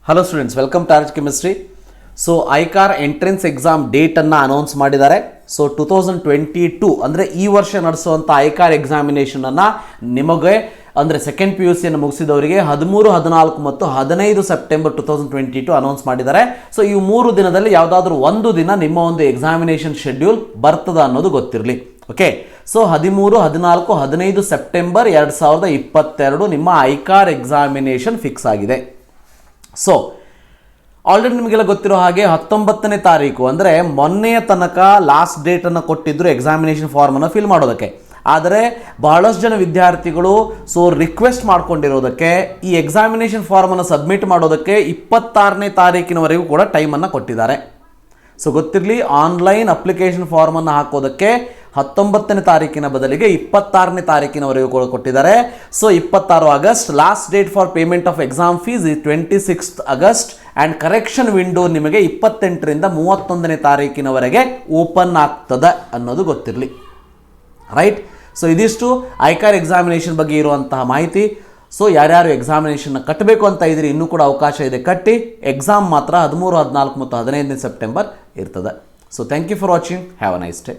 Hello students, welcome to RHchemistry. So ICAR entrance exam ಡೇಟನ್ನು announce ಮಾಡಿದ್ದಾರೆ. So 2022 ಅಂದರೆ ಈ ವರ್ಷ ನಡೆಸುವಂಥ ಐಕಾರ್ ಎಕ್ಸಾಮಿನೇಷನನ್ನು ನಿಮಗೆ ಅಂದರೆ ಸೆಕೆಂಡ್ PUC ಮುಗಿಸಿದವರಿಗೆ 13, 14 ಮತ್ತು 15 ಸೆಪ್ಟೆಂಬರ್ 2022 ಅನೌನ್ಸ್ ಮಾಡಿದ್ದಾರೆ. ಸೊ ಈ 3 ದಿನದಲ್ಲಿ ಯಾವುದಾದ್ರೂ ಒಂದು ದಿನ ನಿಮ್ಮ ಒಂದು ಎಕ್ಸಾಮಿನೇಷನ್ ಶೆಡ್ಯೂಲ್ ಬರ್ತದ ಅನ್ನೋದು ಗೊತ್ತಿರಲಿ. ಓಕೆ, ಸೊ 13, 14, 15 ಸೆಪ್ಟೆಂಬರ್ 2022 ನಿಮ್ಮ ಐಕಾರ್ ಎಕ್ಸಾಮಿನೇಷನ್ ಫಿಕ್ಸ್ ಆಗಿದೆ. ಸೊ ಆಲ್ರೆಡಿ ನಿಮಗೆಲ್ಲ ಗೊತ್ತಿರೋ ಹಾಗೆ 19ನೇ ತಾರೀಕು ಅಂದರೆ ಮೊನ್ನೆಯ ತನಕ ಲಾಸ್ಟ್ ಡೇಟನ್ನು ಕೊಟ್ಟಿದ್ದರು ಎಕ್ಸಾಮಿನೇಷನ್ ಫಾರ್ಮನ್ನು ಫಿಲ್ ಮಾಡೋದಕ್ಕೆ. ಆದರೆ ಬಹಳಷ್ಟು ಜನ ವಿದ್ಯಾರ್ಥಿಗಳು ರಿಕ್ವೆಸ್ಟ್ ಮಾಡ್ಕೊಂಡಿರೋದಕ್ಕೆ ಈ ಎಕ್ಸಾಮಿನೇಷನ್ ಫಾರ್ಮನ್ನು ಸಬ್ಮಿಟ್ ಮಾಡೋದಕ್ಕೆ 26ನೇ ತಾರೀಕಿನವರೆಗೂ ಕೂಡ ಟೈಮನ್ನು ಕೊಟ್ಟಿದ್ದಾರೆ. ಸೊ ಗೊತ್ತಿರಲಿ, ಆನ್ಲೈನ್ ಅಪ್ಲಿಕೇಶನ್ ಫಾರ್ಮನ್ನು ಹಾಕೋದಕ್ಕೆ 19ನೇ ತಾರೀಕಿನ ಬದಲಿಗೆ 26ನೇ ತಾರೀಕಿನವರೆಗೂ ಕೂಡ ಕೊಟ್ಟಿದ್ದಾರೆ. So 26 August last date for payment of exam fees 26 August and correction window ನಿಮಗೆ 28ರಿಂದ 31ನೇ ತಾರೀಕಿನವರೆಗೆ ಓಪನ್ ಆಗ್ತದೆ ಅನ್ನೋದು ಗೊತ್ತಿರಲಿ. ರೈಟ್. ಸೊ ಇದಿಷ್ಟು ಐಕಾರ್ ಎಕ್ಸಾಮಿನೇಷನ್ ಬಗ್ಗೆ ಇರುವಂತಹ ಮಾಹಿತಿ. ಸೊ ಯಾರ್ಯಾರು ಎಕ್ಸಾಮಿನೇಷನ್ನ ಕಟ್ಟಬೇಕು ಅಂತ ಇದ್ರಿ ಇನ್ನೂ ಕೂಡ ಅವಕಾಶ ಇದೆ, ಕಟ್ಟಿ. ಎಕ್ಸಾಮ್ ಮಾತ್ರ 13, 14 ಮತ್ತು 15ನೇ ಸೆಪ್ಟೆಂಬರ್ ಇರ್ತದೆ. So thank you for watching. Have a nice day.